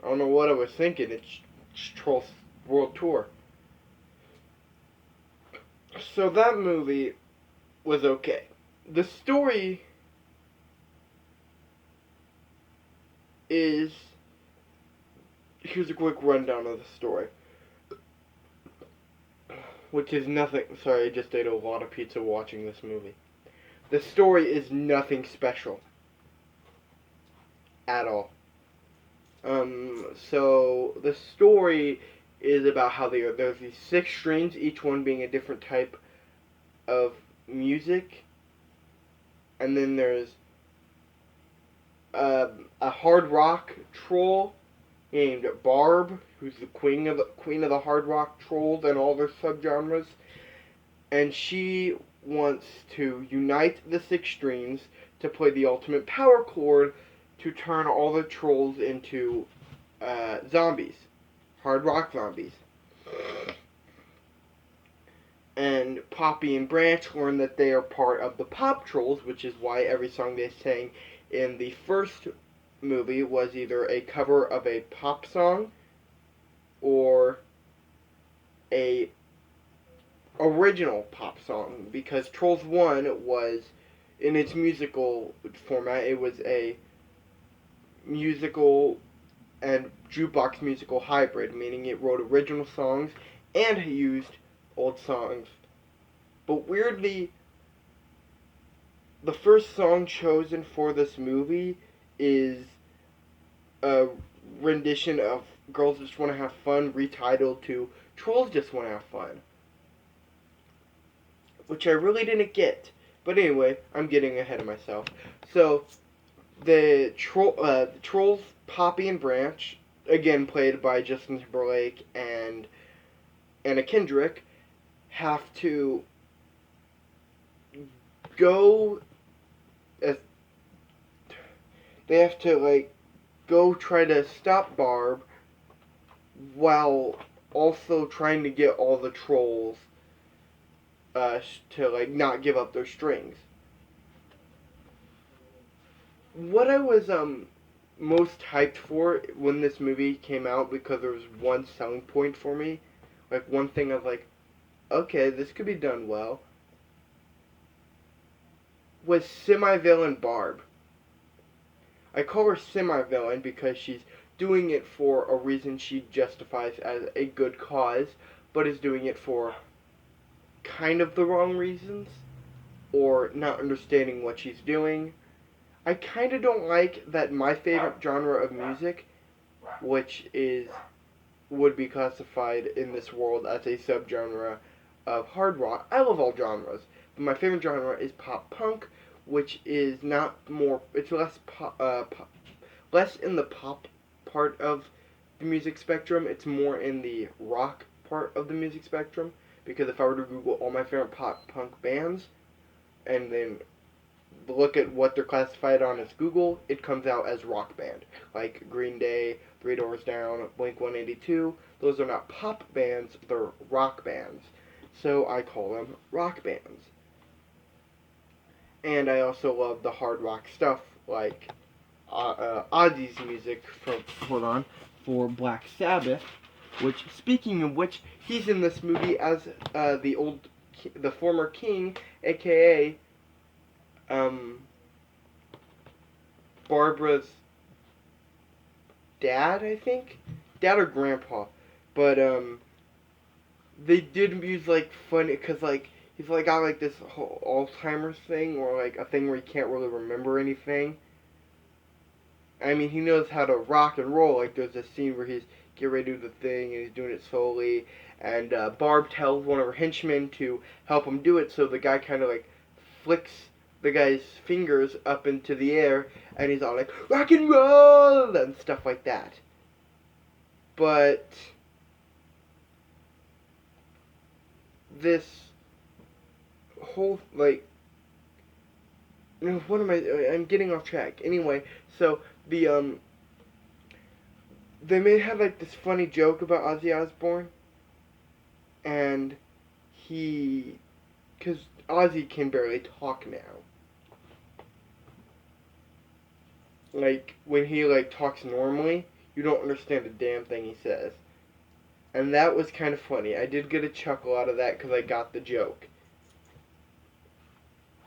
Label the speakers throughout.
Speaker 1: I don't know what I was thinking. It's Trolls World Tour. So that movie was okay. The story is, here's a quick rundown of the story, which is nothing. Sorry, I just ate a lot of pizza watching this movie. The story is nothing special at all. So the story is about how there's these six strings, each one being a different type of music, and then there's a hard rock troll named Barb, who's the queen of the hard rock trolls and all their subgenres, and she wants to unite the six strings to play the ultimate power chord to turn all the trolls into zombies, hard rock zombies. And Poppy and Branch learn that they are part of the Pop Trolls, which is why every song they sang in the first movie was either a cover of a pop song or a original pop song, because Trolls 1 was, in its musical format, it was a musical and jukebox musical hybrid, meaning it wrote original songs and used old songs. But weirdly, the first song chosen for this movie is a rendition of Girls Just Wanna Have Fun, retitled to Trolls Just Wanna Have Fun, which I really didn't get. But anyway, I'm getting ahead of myself. So, the Trolls, Poppy and Branch, again played by Justin Timberlake and Anna Kendrick, have to go as they have to go try to stop Barb while also trying to get all the trolls to not give up their strings. What I was most hyped for when this movie came out, because there was one selling point for me, one thing of okay, this could be done well, was semi-villain Barb. I call her semi-villain because she's doing it for a reason she justifies as a good cause, but is doing it for kind of the wrong reasons, or not understanding what she's doing. I kind of don't like that my favorite genre of music, which would be classified in this world as a subgenre of hard rock. I love all genres, but my favorite genre is pop punk, which is not more. It's less in the pop part of the music spectrum. It's more in the rock part of the music spectrum. Because if I were to Google all my favorite pop punk bands and then look at what they're classified on as Google, it comes out as rock band. Like Green Day, Three Doors Down, Blink 182. Those are not pop bands, they're rock bands. So I call them rock bands. And I also love the hard rock stuff, like Ozzy's music for Black Sabbath. Which, speaking of which, he's in this movie as the former king, aka Barbara's dad, I think, dad or grandpa. But they did use funny, because he's got this whole Alzheimer's thing, or a thing where he can't really remember anything. I mean, he knows how to rock and roll. There's a scene where he's getting ready to do the thing, and he's doing it slowly. And Barb tells one of her henchmen to help him do it, so the guy kind of flicks the guy's fingers up into the air, and he's all like, rock and roll, and stuff like that. But this whole, what am I'm getting off track. Anyway, so they may have this funny joke about Ozzy Osbourne, and because Ozzy can barely talk now. When he talks normally, you don't understand a damn thing he says. And that was kind of funny. I did get a chuckle out of that because I got the joke.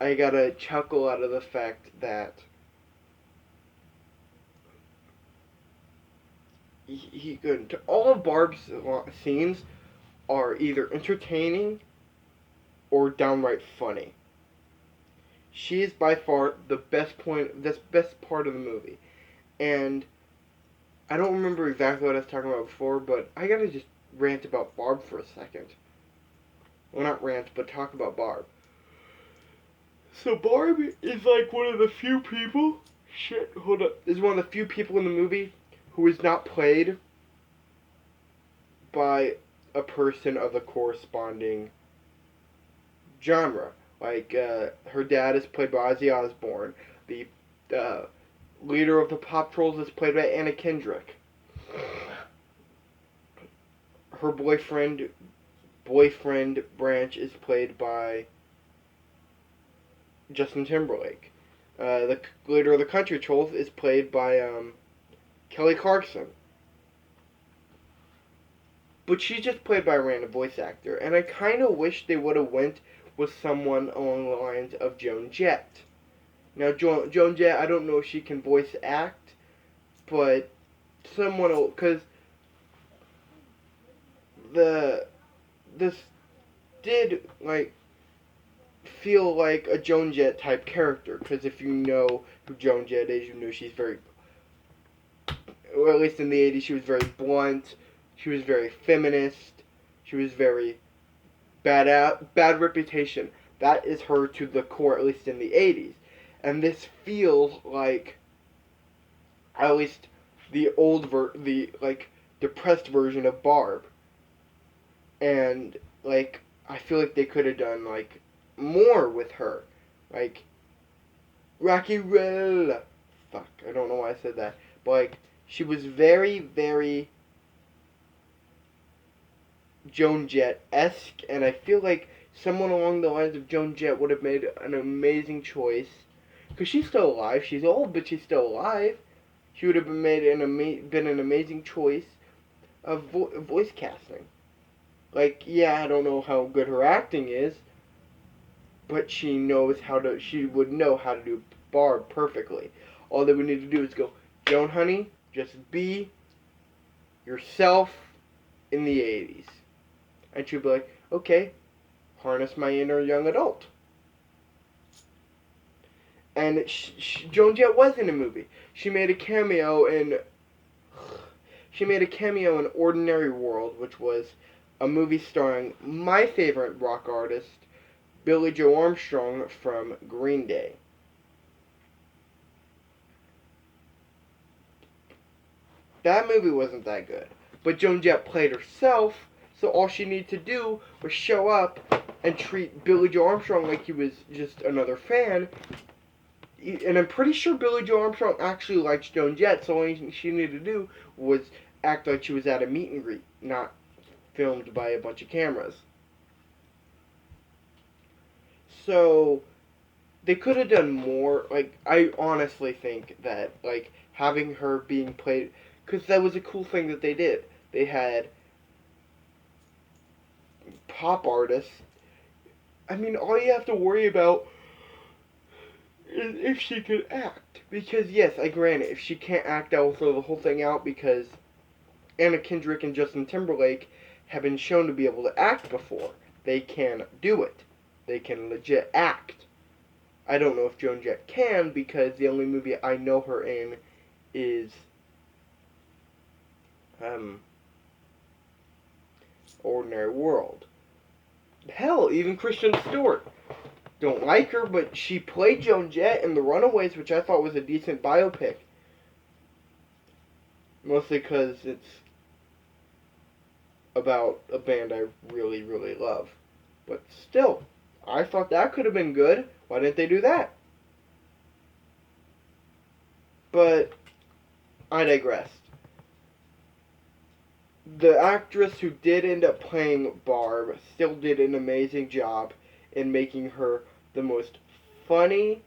Speaker 1: I got a chuckle out of the fact that he couldn't. All of Barb's scenes are either entertaining or downright funny. She is by far the best part of the movie. And I don't remember exactly what I was talking about before, but I gotta just rant about Barb for a second. Well, not rant, but talk about Barb. So Barb is like one of the few people. Shit, hold up. Is one of the few people in the movie who is not played by a person of the corresponding genre. Like, her dad is played by Ozzy Osbourne. The leader of the Pop Trolls is played by Anna Kendrick. Her boyfriend Branch is played by Justin Timberlake. The leader of the Country Trolls is played by Kelly Clarkson. But she's just played by a random voice actor, and I kind of wish they would have went with someone along the lines of Joan Jett. Now, Joan Jett, I don't know if she can voice act, but someone, because this did, like, feel like a Joan Jett type character, because if you know who Joan Jett is, you know she's very, or at least in the 80s, she was very blunt, she was very feminist, she was very bad reputation. That is her to the core, at least in the 80s. And this feels like, at least the depressed version of Barb. And, like, I feel like they could have done, like, more with her. Like, Rocky Roll. Fuck, I don't know why I said that. But, like, she was very, very Joan Jett-esque, and I feel like someone along the lines of Joan Jett would have made an amazing choice. Because she's still alive. She's old, but she's still alive. She would have been an amazing choice of voice casting. Like, yeah, I don't know how good her acting is, but she would know how to do Barb perfectly. All they would need to do is go, Joan, honey, just be yourself in the 80s. And she'd be like, okay, harness my inner young adult. And Joan Jett was in a movie. She made a cameo in Ordinary World, which was a movie starring my favorite rock artist, Billie Joe Armstrong from Green Day. That movie wasn't that good. But Joan Jett played herself, so all she needed to do was show up and treat Billie Joe Armstrong like he was just another fan. And I'm pretty sure Billie Joe Armstrong actually likes Joan Jett, so all she needed to do was act like she was at a meet and greet, not filmed by a bunch of cameras. So they could have done more. Like, I honestly think that, like, having her being played, because that was a cool thing that they did. They had pop artists. I mean, all you have to worry about is if she could act. Because, yes, I grant it, if she can't act, I will throw the whole thing out, because Anna Kendrick and Justin Timberlake have been shown to be able to act before. They can do it. They can legit act. I don't know if Joan Jett can, because the only movie I know her in is Ordinary World. Hell, even Kristen Stewart. Don't like her, but she played Joan Jett in The Runaways, which I thought was a decent biopic. Mostly because it's about a band I really, really love. But still, I thought that could have been good. Why didn't they do that? But I digressed. The actress who did end up playing Barb still did an amazing job in making her the most funny,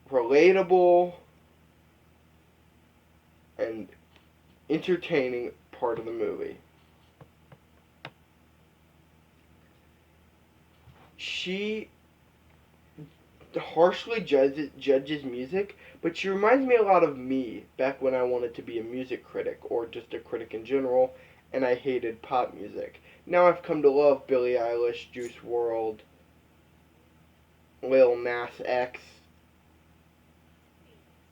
Speaker 1: relatable, and entertaining part of the movie. She harshly judges music, but she reminds me a lot of me back when I wanted to be a music critic or just a critic in general, and I hated pop music. Now I've come to love Billie Eilish, Juice WRLD, Lil Nas X.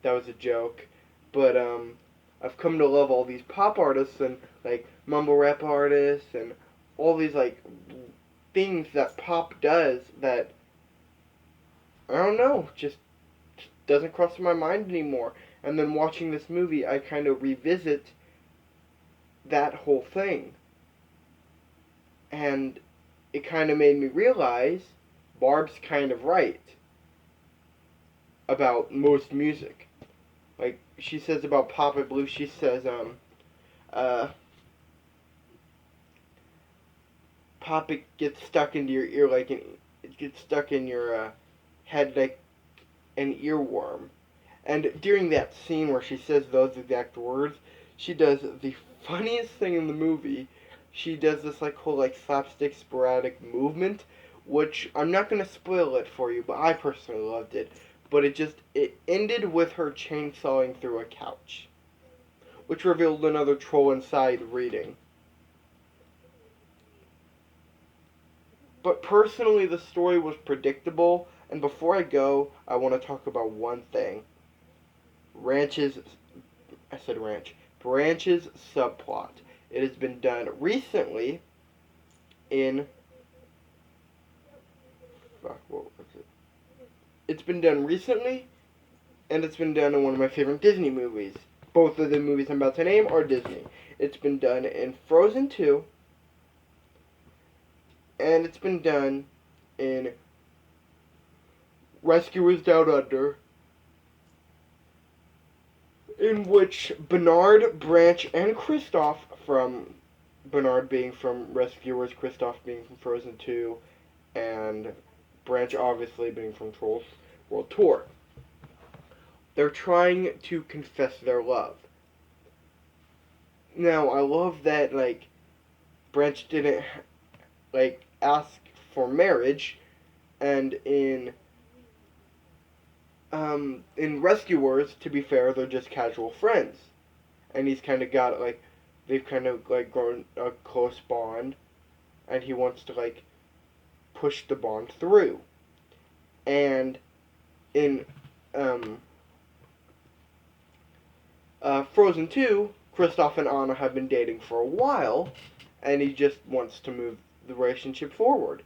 Speaker 1: That was a joke, but I've come to love all these pop artists and like mumble rap artists and all these like things that pop does that I don't know, just doesn't cross my mind anymore. And then watching this movie, I kind of revisit that whole thing. And it kind of made me realize Barb's kind of right about most music. Like, she says about pop, I believe she says, pop, it gets stuck into your ear like it gets stuck in your head like an earworm. And during that scene where she says those exact words, she does the funniest thing in the movie. She does this like whole like slapstick sporadic movement, which I'm not gonna spoil it for you, but I personally loved it. But it ended with her chainsawing through a couch, which revealed another troll inside reading. But personally, the story was predictable. And before I go, I want to talk about one thing. I said ranch. Branch's subplot. It has been done recently in. Fuck, what was it? It's been done recently, and it's been done in one of my favorite Disney movies. Both of the movies I'm about to name are Disney. It's been done in Frozen 2, and it's been done in Rescuers Down Under, in which Bernard, Branch, and Kristoff, from Bernard being from Rescuers, Kristoff being from Frozen 2, and Branch obviously being from Trolls World Tour. They're trying to confess their love. Now, I love that, like, Branch didn't, like, ask for marriage, and in Rescuers, to be fair, they're just casual friends. And he's kind of got, like, they've kind of, like, grown a close bond, and he wants to, like, push the bond through. And in, Frozen 2, Kristoff and Anna have been dating for a while, and he just wants to move the relationship forward.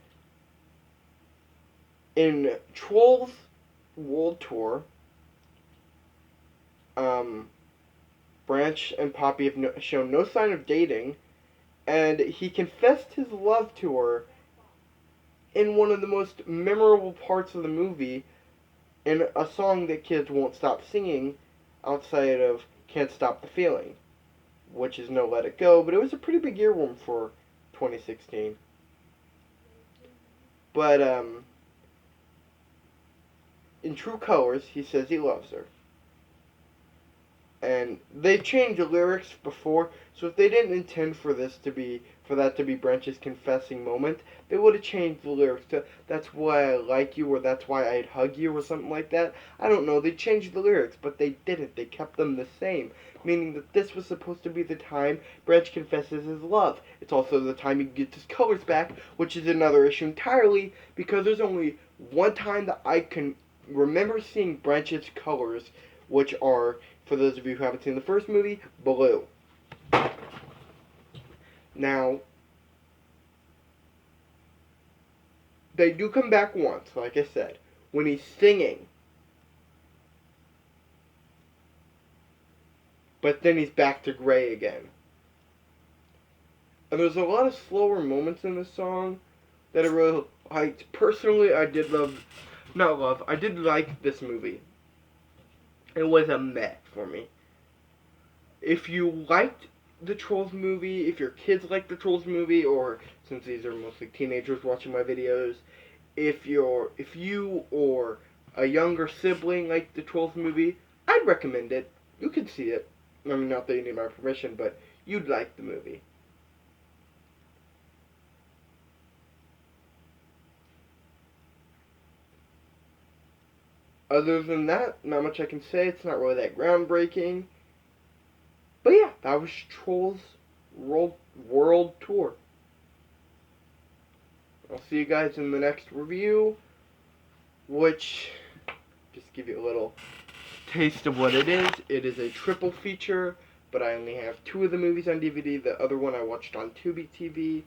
Speaker 1: In Trolls World Tour, Branch and Poppy have shown no sign of dating, and he confessed his love to her in one of the most memorable parts of the movie, in a song that kids won't stop singing outside of Can't Stop the Feeling, which is No Let It Go, but it was a pretty big earworm for 2016. But, in True Colors, he says he loves her. And they've changed the lyrics before, so if they didn't intend for that to be Branch's confessing moment, they would have changed the lyrics to "That's why I like you" or "That's why I'd hug you" or something like that. I don't know, they changed the lyrics, but they didn't. They kept them the same, meaning that this was supposed to be the time Branch confesses his love. It's also the time he gets his colors back, which is another issue entirely, because there's only one time that I can remember seeing Branch's colors, which are, for those of you who haven't seen the first movie, blue. Now, they do come back once, like I said, when he's singing. But then he's back to gray again. And there's a lot of slower moments in the song that I really liked. Personally, I did like this movie. It was a meh for me. If you liked the Trolls movie, if your kids like the Trolls movie, or since these are mostly teenagers watching my videos, if you or a younger sibling like the Trolls movie, I'd recommend it. You can see it. I mean, not that you need my permission, but you'd like the movie. Other than that, not much I can say. It's not really that groundbreaking. But yeah, that was Trolls World Tour. I'll see you guys in the next review, which, just give you a little taste of what it is. It is a triple feature, but I only have 2 of the movies on DVD. The other one I watched on Tubi TV.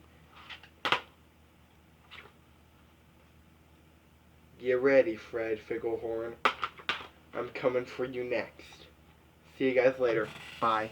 Speaker 1: Get ready, Fred Ficklehorn. I'm coming for you next. See you guys later. Bye.